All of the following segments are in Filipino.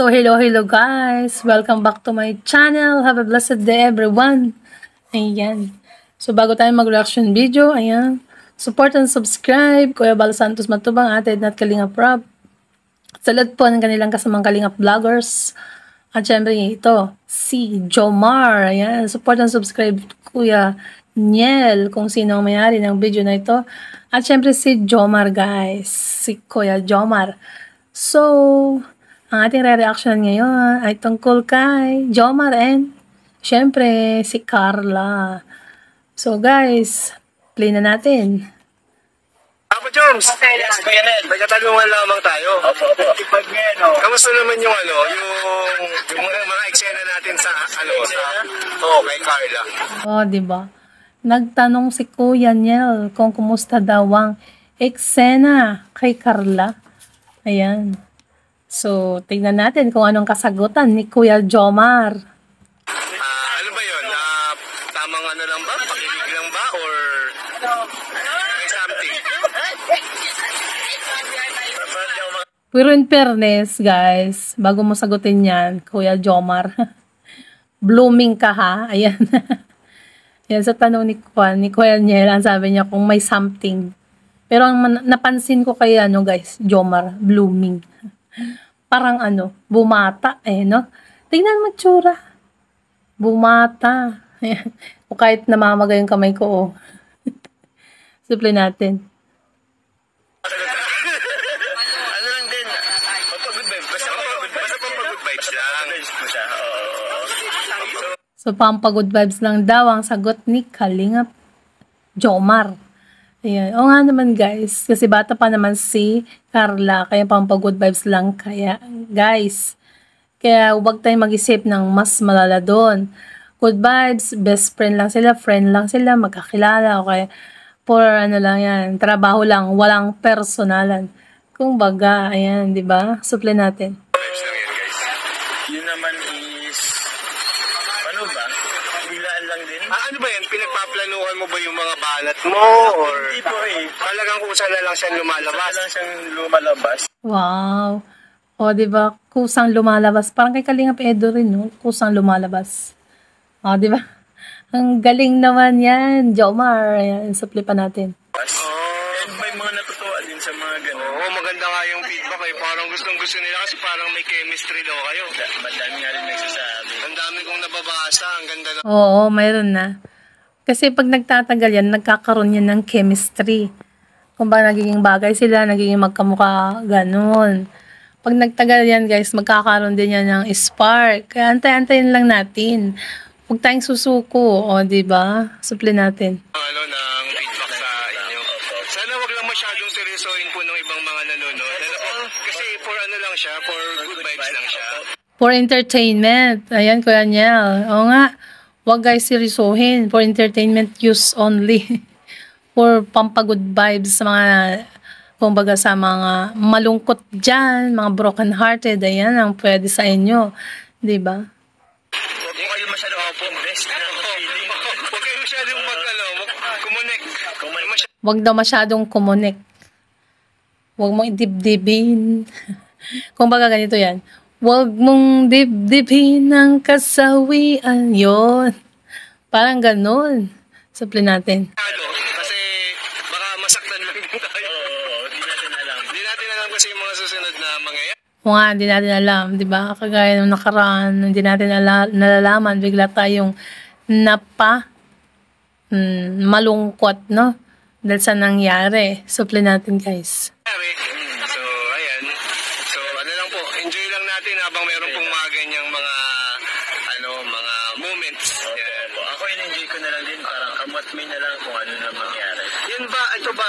So, hello guys! Welcome back to my channel. Have a blessed day everyone! Ayan. So, bago tayo mag-reaction video, ayan. Support and subscribe. Kuya Bal Santos Matubang, Ate Edna at Kalingap Rob. Sa lahat po ng kanilang kasamang Kalingap vloggers. At syempre ito, si Jomar. Ayan. Support and subscribe, Kuya Niel, kung sino ang mayari ng video na ito. At syempre si Jomar guys. Si Kuya Jomar. So, ang ating re-reaction ngayon ay tungkol kay Jomar and syempre si Carla. So guys, play na natin. Apo Joms! Yes, Kuya Ned. Nagkatanungan lamang tayo. Opo. Kamusta naman yung yung mga eksena natin sa kay Carla? Oh, di ba? Nagtanong si Kuya Niel kung kumusta daw ang eksena kay Carla. Ayan. So, tingnan natin kung anong kasagutan ni Kuya Jomar. Ano ba yun? Tamang ano lang ba? Pakilig lang ba? Or may something? Pero in fairness, guys, bago mo sagutin yan, Kuya Jomar, blooming ka ha? Ayan. Yan sa tanong ni Kuya Niel, ang sabi niya kung may something. Pero ang napansin ko kay guys, Jomar, blooming. Parang bumata no? Tingnan mo tsura. Bumata. O kahit namamaga yung kamay ko, oh. Simple natin. Ano lang din? Pampagod vibes. Basta pampagod vibes lang. So, pampagod vibes lang daw ang sagot ni Kalingap Jomar. Ayan. O nga naman guys, kasi bata pa naman si Carla, kaya pampagod vibes lang. Kaya guys, kaya huwag tayong mag-isip ng mas malala doon. Good vibes, best friend lang sila, magkakilala, okay? For lang yan, trabaho lang, walang personalan. Kung baga, ayan, di ba? Suple natin. Vibes lang yan guys. Yun naman is, ano ba? Bilaan lang din. Ano ba yan? Pinagpaplanuhan mo ba yung mga balat mo? Or hindi po talagang kusa na lang siyang lumalabas? Wow. O, di ba? Kusang lumalabas. Parang kay Kalingap Edo rin, no? Kusang lumalabas. O, di ba? Ang galing naman yan, Jomar. Ayan, suple pa natin. And may mga natutuwa din sa mga ganun. Oo, maganda nga yung feedback eh. Parang gustong-gusto nila kasi parang may chemistry daw kayo. Madami nga rin nagsasabi. Ang dami kong nababasa. Ang ganda na. Oo, mayroon na. Kasi pag nagtatagal yan, nagkakaroon yan ng chemistry. Kung ba nagiging bagay sila, nagiging magkamukha, ganun. Pag nagtagal yan guys, magkakaroon din yan ng spark. Kaya antay-antayin lang natin. Huwag tayong susuko, o diba? Suple natin. Ng feedback sa inyo. Sana wag lang masyadong seryosohin po ng ibang mga nanonood. Kasi for lang siya, for good vibes lang siya. For entertainment. Ayan, Kuya Niel. O nga, wag guys seryosohin. For entertainment use only. For pampagod vibes sa mga, kumbaga sa mga malungkot dyan, mga broken hearted. Ayan ang pwede sa inyo. Diba? Huwag kayo masyadong invest na feeling. Huwag kayo masyadong mag-connect. Huwag daw masyadong kumonek. Huwag mong idibdibin. Kung baga ganito yan. Huwag mong dibdibin ang kasawian. Yun. Parang ganun. Suple natin. Kasi baka masaktan lang din tayo. Hindi natin alam. Hindi natin alam kasi yung mga susunod na mangyayari. O nga, hindi natin alam, di ba? Kagaya nung nakaraan, hindi natin nalalaman, bigla tayong malungkot, no? Dahil sa nangyari. Suple natin, guys. So, ayan. So, lang po, enjoy lang natin habang meron pong mga ganyang mga moments. Yan. Ako in-enjoy ko na lang din, parang kamatmay na lang kung ano na mangyari. Yan ba, ito ba?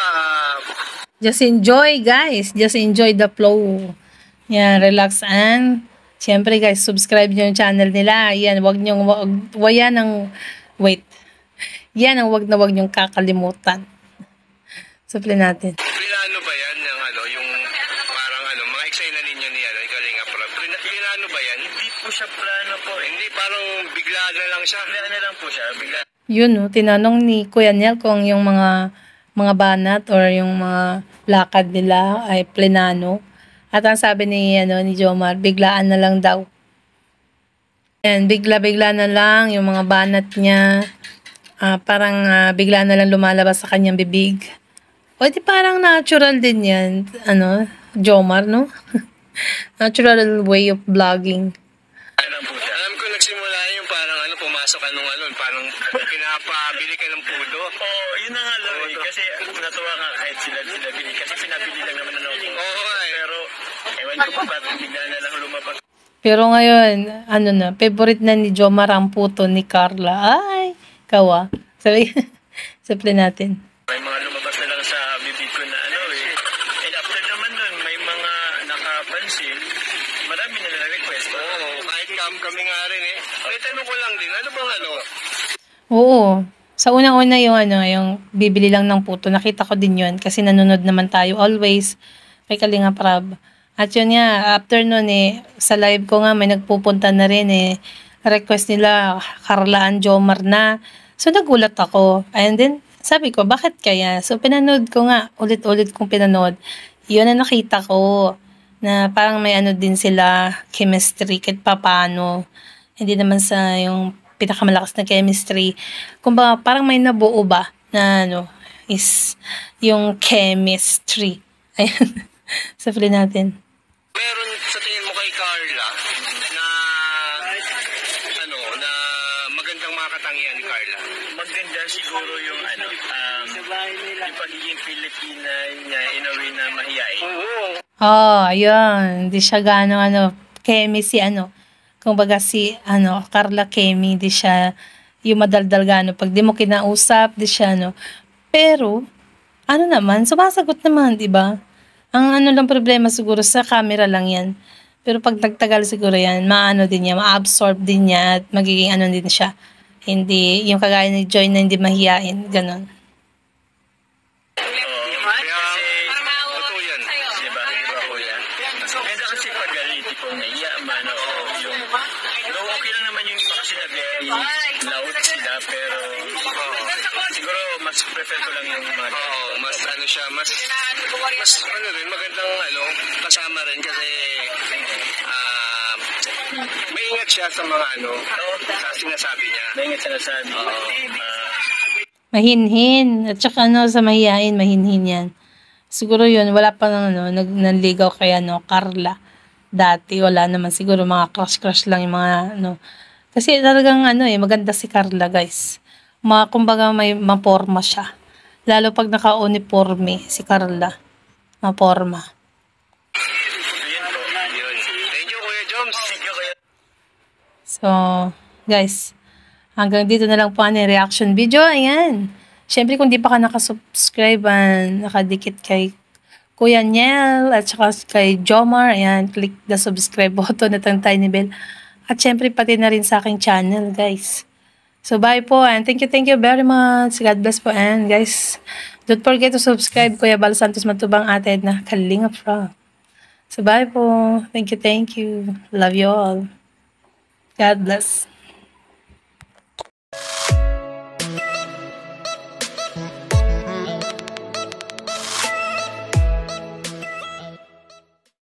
Just enjoy, guys. Just enjoy the flow. Yan, relax and siyempre guys, subscribe nyo yung channel nila. Yan, yan ang wag nyong kakalimutan. Suple natin. Plano ba yan yung parang mga eksena ninyo ni Kalingap Rob? Plano ba yan? Hindi po siya plano po. Hindi, parang bigla na lang siya. Bigla na lang po siya. Yun, no, tinanong ni Kuya Niel kung yung mga banat or yung mga lakad nila ay plenano. At ang sabi ni Jomar, biglaan na lang daw. And bigla-bigla na lang yung mga banat niya. Parang bigla na lang lumalabas sa kanyang bibig. O di parang natural din yan. Jomar, no? Natural way of vlogging. Alam ko nagsimula yung parang pumasok ka nung parang pinapabili ka ng pudo. Yun na nga lang kasi natuwa nga kahit sila bili kasi pinabili lang naman ng pero ewan ko pa bigla na lang lumabas. Pero ngayon, favorite na ni Jomar ang puto ni Carla. Ay, kawa. Sabi natin. May mga lumabas na lang sa bibig ko na And after naman nun, may mga nakapansin, marami na request. Kahit kami nga rin May tanong ko lang din, ano bang Oo. Sa unang-una yung bibili lang ng puto, nakita ko din yun kasi nanonood naman tayo always kay Kalinga Prab. At yun nga, after nun sa live ko nga may nagpupunta na rin request nila Carla and Jomar na. So nagulat ako. And then sabi ko, bakit kaya? So pinanood ko nga, ulit-ulit kong pinanood. Yun na nakita ko na parang may din sila chemistry kahit paano. Hindi naman sa yung pinakamalakas na chemistry. Kumbaga parang may nabuo ba na is yung chemistry. Ayan. Sabi natin. Meron sa tingin mo kay Carla na na magandang mga katangian ni Carla? Maganda siguro yung yung pagiging Pilipina niya in a way na mahiyain. Ayun. Hindi siya Kemi kumbaga si Carla Kemi, di siya yung madaldal pag di mo kinausap, di siya Pero naman, sumasagot naman, di ba? Ang lang problema siguro sa camera lang yan. Pero pag nagtagal siguro yan, din niya, ma-absorb din niya at magiging din siya. Hindi, yung kagaya ni Joy na hindi mahiyain, ganon. Loud sila pero siguro mas prefer ko lang yung mga mas siya mas magandang kasama rin kasi may ingat siya sa mga sa sinasabi niya. May ingat siya sa mahinhin at saka sa mahihain, mahinhin yan. Siguro yun, wala pa nanligaw kay Carla. Dati wala naman siguro mga crush lang yung mga kasi talagang maganda si Carla, guys. Kumbaga may maporma siya. Lalo pag naka-uniforme si Carla. Maporma. Thank you, Kuya Joms. So, guys, hanggang dito na lang po ang reaction video. Ayan. Siyempre, kung di pa ka nakasubscribe, nakadikit kay Kuya Niel at saka kay Jomar, ayan, click the subscribe button at ang tiny bell. At syempre, pati na rin sa aking channel, guys. So, bye po, and thank you very much. God bless po, and guys, don't forget to subscribe, Kuya Bal Santos Matubang, Ate Edna Kalinga Prab. So, bye po. Thank you. Love you all. God bless.